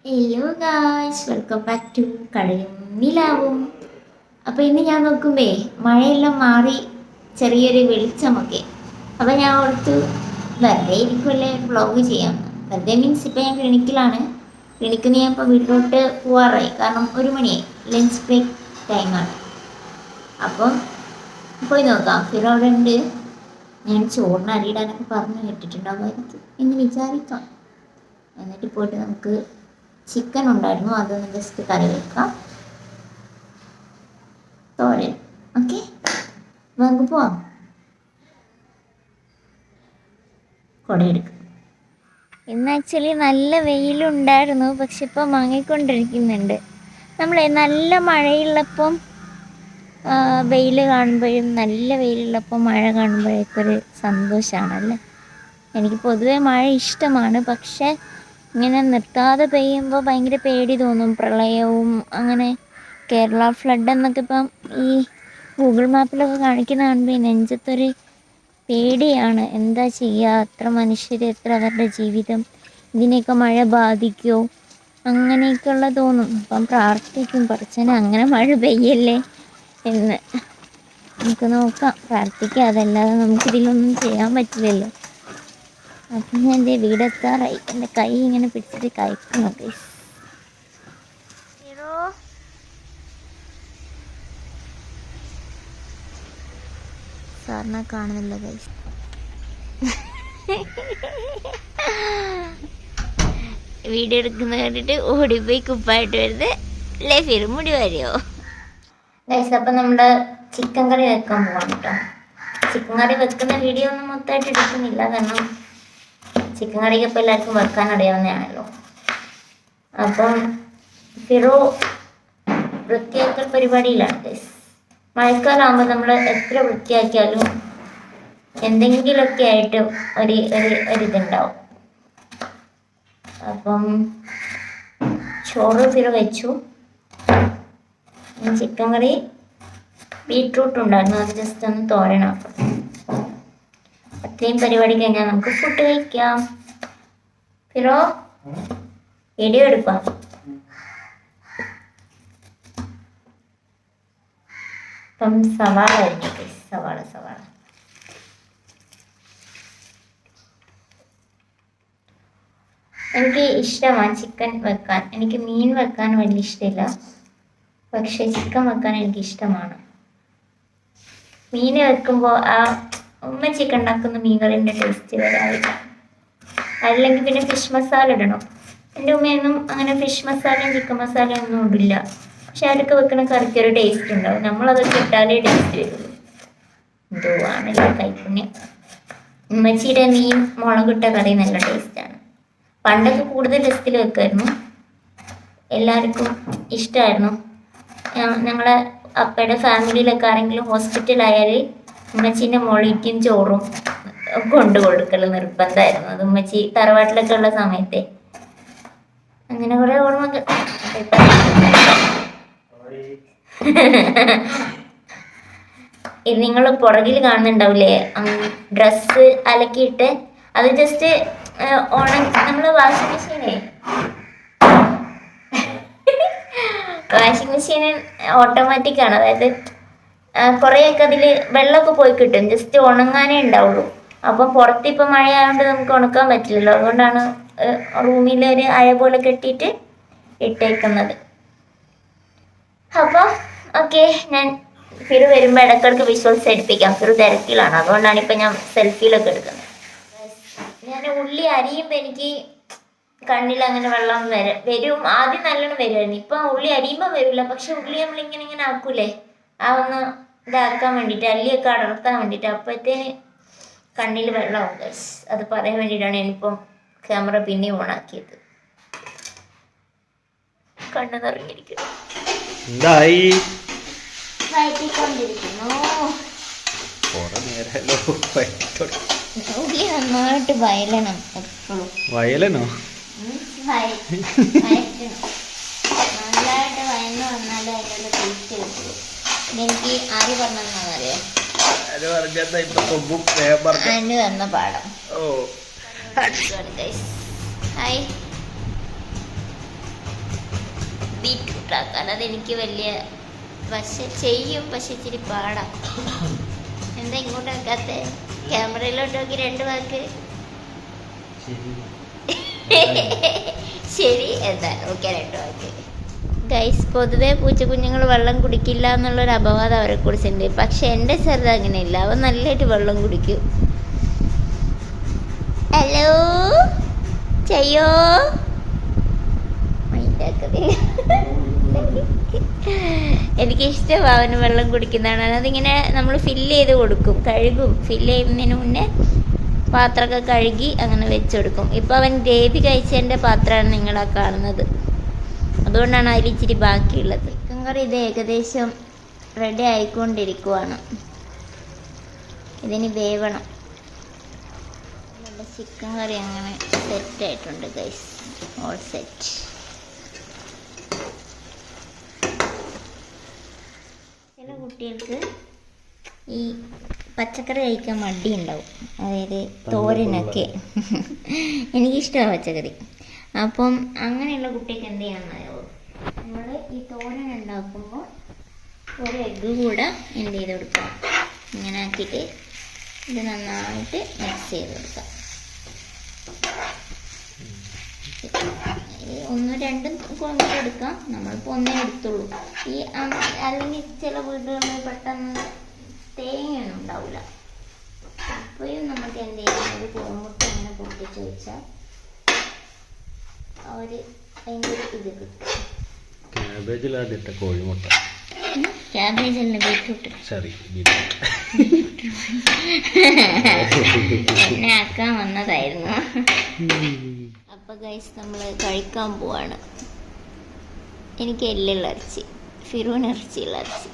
Hello guys, welcome back to കളിയും നിലാവും. അപ്പോൾ ഇന്ന് ഞാൻ നോക്കുമ്പേ മഴയെല്ലാം മാറി ചെറിയൊരു വെളിച്ചമൊക്കെ. അപ്പോൾ ഞാൻ ഓർത്ത് വെറുതെ ഇരിക്കുമല്ലേ വ്ളോഗ് ചെയ്യാമെന്ന്. വെറുതെ മീൻസ് ഇപ്പോൾ ഞാൻ ക്ലിനിക്കിലാണ്. ക്ലിനിക്കിൽ നിന്ന് ഞാൻ ഇപ്പോൾ വീട്ടിലോട്ട് പോവാറായി, കാരണം 1 മണിയായി, ലഞ്ച് ബ്രേക്ക് ടൈമാണ്. അപ്പം പോയി നോക്കാം. ഫിറോ അവിടെ ഉണ്ട്. ഞാൻ ചോറിന് അരിയിടാനൊക്കെ പറഞ്ഞു കേട്ടിട്ടുണ്ടാവുമായിരിക്കും എന്ന് വിചാരിക്കാം. എന്നിട്ട് പോയിട്ട് നമുക്ക് ചിക്കൻ ഉണ്ടായിരുന്നു, അതൊന്ന് ജസ്റ്റ് കറി വെക്കാം. തോരൻ. ഓക്കെ, നമുക്ക് പോവാം. കൊടയെടുക്കാം. ഇന്ന് ആക്ച്വലി നല്ല വെയിലുണ്ടായിരുന്നു, പക്ഷെ ഇപ്പം മങ്ങിക്കൊണ്ടിരിക്കുന്നുണ്ട്. നമ്മളെ നല്ല മഴയുള്ളപ്പം വെയിൽ കാണുമ്പോഴും നല്ല വെയിലുള്ളപ്പോൾ മഴ കാണുമ്പോഴേക്കൊരു സന്തോഷമാണല്ലേ. എനിക്ക് പൊതുവെ മഴ ഇഷ്ടമാണ്, പക്ഷെ ഇങ്ങനെ നിർത്താതെ പെയ്യുമ്പോൾ ഭയങ്കര പേടി തോന്നും. പ്രളയവും അങ്ങനെ കേരള ഫ്ലഡ് എന്നൊക്കെ ഇപ്പം ഈ ഗൂഗിൾ മാപ്പിലൊക്കെ കാണിക്കുന്ന കാണുമ്പോൾ നെഞ്ചത്തൊരു പേടിയാണ്. എന്താ ചെയ്യുക, എത്ര മനുഷ്യർ, എത്ര അവരുടെ ജീവിതം, ഇതിനെയൊക്കെ മഴ ബാധിക്കുമോ, അങ്ങനെയൊക്കെയുള്ള തോന്നും. അപ്പം പ്രാർത്ഥിക്കും, പടച്ചോനെ അങ്ങനെ മഴ പെയ്യല്ലേ എന്ന്. നമുക്ക് നോക്കാം, പ്രാർത്ഥിക്കാം. അതല്ലാതെ നമുക്കിതിലൊന്നും ചെയ്യാൻ പറ്റില്ലല്ലോ. അപ്പം ഞാൻ എൻ്റെ വീടെത്താറായി. എൻ്റെ കൈ ഇങ്ങനെ പിടിച്ചിട്ട് കഴിക്കുന്നു ഗൈസ്. സാറിനെ കാണുന്നില്ല ഗൈസ്. വീഡിയോ എടുക്കുന്ന കണ്ടിട്ട് ഓടിപ്പോയി കുപ്പായിട്ട് വരുന്നത് അല്ലേ ഫിറും മുടി വരെയോ ഗൈസ്. അപ്പം നമ്മുടെ ചിക്കൻ കറി വെക്കാൻ പോകാം കേട്ടോ. ചിക്കൻ കറി വെക്കുന്ന വീഡിയോ ഒന്നും മൊത്തമായിട്ട് എടുക്കുന്നില്ല, കാരണം ചിക്കൻ കറിക്ക് ഇപ്പോൾ എല്ലാവർക്കും വെക്കാൻ അറിയാവുന്നതാണല്ലോ. അപ്പം ഫിറോ വൃത്തിയാക്കൽ പരിപാടിയിലാണ് ഗൈസ്. മഴക്കാലമാകുമ്പോൾ നമ്മൾ എത്ര വൃത്തിയാക്കിയാലും എന്തെങ്കിലുമൊക്കെ ആയിട്ട് ഒരിതുണ്ടാവും. അപ്പം ചോറ് ഫിറോ വെച്ചു. ചിക്കൻ കറി ബീട്രൂട്ട് ഉണ്ടായിരുന്നു, അത് ജസ്റ്റ് ഒന്ന് തോരനാക്കും. അത്രയും പരിപാടി കഴിഞ്ഞാൽ നമുക്ക് ഫുഡ് കഴിക്കാം. ഫിറോ വീഡിയോ എടുക്കാം. ഇപ്പം സവാള അരിഞ്ഞു. സവാള എനിക്ക് ഇഷ്ടമാണ് ചിക്കൻ വെക്കാൻ. എനിക്ക് മീൻ വെക്കാൻ വലിയ ഇഷ്ടമില്ല, പക്ഷെ ചിക്കൻ വെക്കാൻ എനിക്ക് ഇഷ്ടമാണ്. മീൻ വെക്കുമ്പോൾ ആ ചിക്കൻ ഉണ്ടാക്കുന്ന മീൻ കറിൻ്റെ ടേസ്റ്റ് വരാറില്ല. അല്ലെങ്കിൽ പിന്നെ ഫിഷ് മസാല ഇടണം. എൻ്റെ ഉമ്മയൊന്നും അങ്ങനെ ഫിഷ് മസാലയും ചിക്കൻ മസാലയും ഒന്നും ഇടില്ല, പക്ഷെ അവരൊക്കെ വെക്കുന്ന കറിക്ക് ഒരു ടേസ്റ്റ് ഉണ്ടാവും. നമ്മളതൊക്കെ ഇട്ടാലേ ടേസ്റ്റ് വരുള്ളൂ. എന്തോ ആണല്ലോ കൈപ്പുണ്യം. ഉമ്മച്ചിയുടെ മീൻ മുളകിട്ട കറി നല്ല ടേസ്റ്റാണ്. പണ്ടൊക്കെ കൂടുതൽ രസത്തിൽ വെക്കുമായിരുന്നു, എല്ലാവർക്കും ഇഷ്ടമായിരുന്നു. ഞങ്ങളെ അപ്പയുടെ ഫാമിലിയിലൊക്കെ ആരെങ്കിലും ഹോസ്പിറ്റലായാൽ ഉമ്മച്ചീൻ്റെ മുളകിറ്റും ചോറും കൊണ്ടു കൊടുക്കൽ നിർബന്ധമായിരുന്നു. അത് ഉമ്മച്ചി തറവാട്ടിലൊക്കെ ഉള്ള സമയത്തെ. അങ്ങനെ കുറേ ഓർമ്മകൾ. ഇത് നിങ്ങൾ പുറകിൽ കാണുന്നുണ്ടാവില്ലേ, ഡ്രസ്സ് അലക്കിയിട്ട് അത് ജസ്റ്റ് നമ്മൾ വാഷിംഗ് മെഷീന് ഓട്ടോമാറ്റിക് ആണ്. അതായത് കുറേയൊക്കെ അതിൽ വെള്ളമൊക്കെ പോയി കിട്ടും, ജസ്റ്റ് ഉണങ്ങാനേ ഉണ്ടാവുള്ളൂ. അപ്പം പുറത്തിപ്പോൾ മഴ ആയതുകൊണ്ട് നമുക്ക് ഉണക്കാൻ പറ്റില്ലല്ലോ, അതുകൊണ്ടാണ് റൂമിലൊരു അയ പോലെ കെട്ടിയിട്ട് ഇട്ടേക്കുന്നത്. അപ്പോൾ ഓക്കെ, ഞാൻ ഫിറു വരുമ്പോൾ ഇടയ്ക്കിടയ്ക്ക് വിഷ്വൽസ് എടുപ്പിക്കാം. ഫിറു തിരക്കിലാണ്, അതുകൊണ്ടാണ് ഇപ്പം ഞാൻ സെൽഫിയിലൊക്കെ എടുക്കുന്നത്. ഞാൻ ഉള്ളി അരിയുമ്പോൾ എനിക്ക് കണ്ണിൽ അങ്ങനെ വെള്ളം വരും. ആദ്യം നല്ലോണം വരുമായിരുന്നു, ഇപ്പം ഉള്ളി അരിയുമ്പോൾ വരില്ല. പക്ഷെ ഉള്ളി നമ്മളിങ്ങനെ ആക്കൂലേ, ആ ഒന്ന് ഇതാക്കാൻ വേണ്ടിയിട്ട്, അല്ലിയൊക്കെ അടർത്താൻ വേണ്ടിയിട്ട്, അപ്പോഴത്തേന് കണ്ണിൽ വെള്ളമാവും ഗൈസ്. അത് പറയാൻ വേണ്ടിയിട്ടാണ് ഞാനിപ്പം ക്യാമറ പിന്നെ ഓണാക്കിയത്. കണ്ണ് നിറഞ്ഞിരിക്കുന്നു. ഉള്ളി നന്നായിട്ട് വയലണം. എപ്പോഴും വയലനോ? നല്ലതായിട്ട് വയന്ന് വന്നാലേ അതിൻ്റെ ടേസ്റ്റ് കിട്ടുള്ളൂ. എനിക്ക് ആര് പറഞ്ഞറിയോ, അതിന് തന്ന പാഠം. ഹായ് ആക്കാൻ. അതെനിക്ക് വലിയ പക്ഷെ ചെയ്യും, പക്ഷെ ഇച്ചിരി പാടാ. എന്താ ഇങ്ങോട്ട് ആക്കാത്ത? ക്യാമറയിലോട്ട് നോക്കി 2 വാക്ക്. ശരി എന്താ ഓക്കെ 2 വാക്ക്. ഗൈസ്, പൊതുവെ പൂച്ചക്കുഞ്ഞുങ്ങൾ വെള്ളം കുടിക്കില്ല എന്നുള്ളൊരു അപവാദം അവരെ കുറിച്ചുണ്ട്. പക്ഷെ എൻ്റെ ചെറുത് അങ്ങനെയില്ല, അവൻ നല്ലതായിട്ട് വെള്ളം കുടിക്കും. ഹലോ ചെയ്യോ എനിക്കിഷ്ടമാണ് അവന് വെള്ളം കുടിക്കുന്നതാണ്. അതിങ്ങനെ നമ്മൾ ഫില്ല് ചെയ്ത് കൊടുക്കും, കഴുകും. ഫില്ല് ചെയ്യുന്നതിന് മുന്നേ പാത്രമൊക്കെ കഴുകി അങ്ങനെ വെച്ചെടുക്കും. ഇപ്പം അവൻ ഗ്രേവി കഴിച്ചതിൻ്റെ പാത്രമാണ് നിങ്ങളാ കാണുന്നത്. അതുകൊണ്ടാണ് അതിൽ ഇച്ചിരി ബാക്കിയുള്ളത്. ചിക്കൻ കറി ഇത് ഏകദേശം റെഡി ആയിക്കൊണ്ടിരിക്കുവാണ്. ഇതിന് വേവണം. നമ്മുടെ ചിക്കൻ കറി അങ്ങനെ സെറ്റായിട്ടുണ്ട് ഗൈസ്, ഓൾ സെറ്റ്. ചില കുട്ടികൾക്ക് ഈ പച്ചക്കറി കഴിക്കാൻ മടിയുണ്ടാവും, അതായത് തോരനൊക്കെ. എനിക്കിഷ്ടമാണ് പച്ചക്കറി. അപ്പം അങ്ങനെയുള്ള കുട്ടിക്ക് എന്ത് ചെയ്യണമെന്നറിയോ, നമ്മൾ ഈ തോരൻ ഉണ്ടാക്കുമ്പോൾ ഒരു എഗ്ഗ് കൂടെ എന്ത് ചെയ്ത് കൊടുക്കാം, ഇങ്ങനെ ആക്കിയിട്ട് ഇത് നന്നായിട്ട് മിക്സ് ചെയ്ത് കൊടുക്കാം. 1 2 കൊണ്ടിട്ട് എടുക്കാം. നമ്മളിപ്പോൾ 1 എടുത്തുള്ളൂ. ഈ അല്ലെങ്കിൽ ചില വീടുകളിൽ പെട്ടെന്ന് തേങ്ങയൊന്നും ഉണ്ടാവില്ല. അപ്പോഴും നമുക്ക് എന്ത് ചെയ്യാം, ഒരു കോഴിമുട്ട ഇങ്ങനെ പൊട്ടിച്ച് വെച്ചാൽ അതിൻ്റെ ഇത് കിട്ടും. ക്യാബേജിലാദ്യത്തെ കോഴിമുട്ട. ക്യാബേജല്ല, ബീറ്റ്റൂട്ട്. സോറി, എന്നെ ആക്കാൻ വന്നതായിരുന്നു. അപ്പൊ ഗൈസ്, നമ്മൾ കഴിക്കാൻ പോവാണ്. എനിക്ക് എല്ലുള്ള ഇറച്ചി, ഫിറൂന് ഇറച്ചിയുള്ള ഇറച്ചി.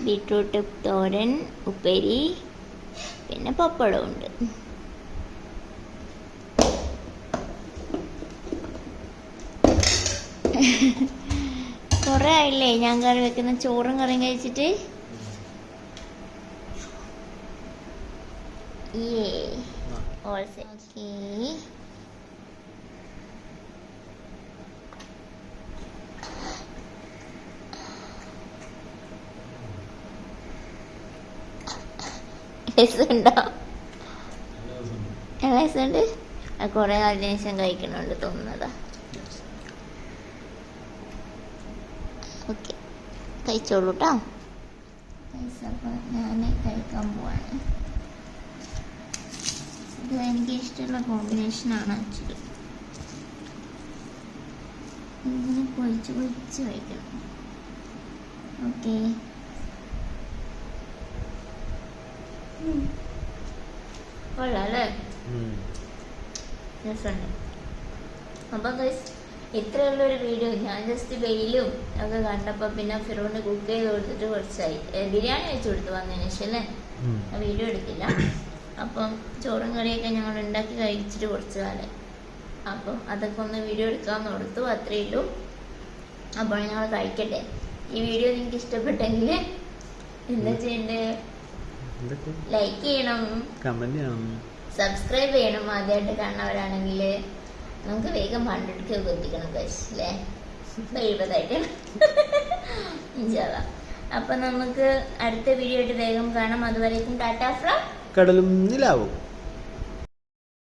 ബീറ്റ്റൂട്ട് തോരൻ, ഉപ്പേരി, പിന്നെ പപ്പടമുണ്ട്. കുറേ ആയില്ലേ ഞാൻ കറി വെക്കുന്ന, ചോറും കറിയും കഴിച്ചിട്ട്. രസമുണ്ട്. കുറെ കാലത്തിന് ശേഷം കഴിക്കണോണ്ട് തോന്നുന്നതാ. ഓക്കെ, കഴിച്ചോളൂ കേട്ടോ. അപ്പം ഞാൻ കഴിക്കാൻ പോവാണ്. ഇത് എനിക്ക് ഇഷ്ടമുള്ള കോമ്പിനേഷനാണ് ആക്ച്വലി. ഇങ്ങനെ പൊളിച്ച് പൊളിച്ച് കഴിക്കണം. ഓക്കെ, കൊള്ളാം അല്ലേ? രസമുണ്ട്. അപ്പം ഗൈസ്, ഇത്രയുള്ളൊരു വീഡിയോ. ഞാൻ ജസ്റ്റ് വെയിലും ഒക്കെ കണ്ടപ്പോൾ പിന്നെ ഫിറോന് കുക്ക് ചെയ്ത് കൊടുത്തിട്ട് കുറച്ചായി. ബിരിയാണി വെച്ച് കൊടുത്ത് വന്നതിന് ശേഷം അല്ലേ, വീഡിയോ എടുത്തില്ല. അപ്പം ചോറും കറിയൊക്കെ ഞങ്ങൾ ഉണ്ടാക്കി കഴിച്ചിട്ട് കുറച്ച് കാലം. അപ്പം അതൊക്കെ ഒന്ന് വീഡിയോ എടുക്കാമെന്ന് കൊടുത്തു, അത്രയേ ഉള്ളൂ. അപ്പോൾ ഞങ്ങൾ കഴിക്കട്ടെ. ഈ വീഡിയോ നിങ്ങൾക്ക് ഇഷ്ടപ്പെട്ടെങ്കിൽ എന്താ ചെയ്യണ്ടേ? ലൈക്ക് ചെയ്യണം, കമന്റ് ചെയ്യണം, സബ്സ്ക്രൈബ് ചെയ്യണം. ആദ്യമായിട്ട് കാണുന്നവരാണെങ്കിൽ നമുക്ക് വേഗം 100K എത്തിക്കണം ഗൈസ് അല്ലേ? 70 ഇൻഷാല്ലാ. അപ്പം നമുക്ക് അടുത്ത വീഡിയോ ആയിട്ട് വേഗം കാണാം. അതുവരേക്കും ടാറ്റാ ഫ്രം കടലും നിലാവും.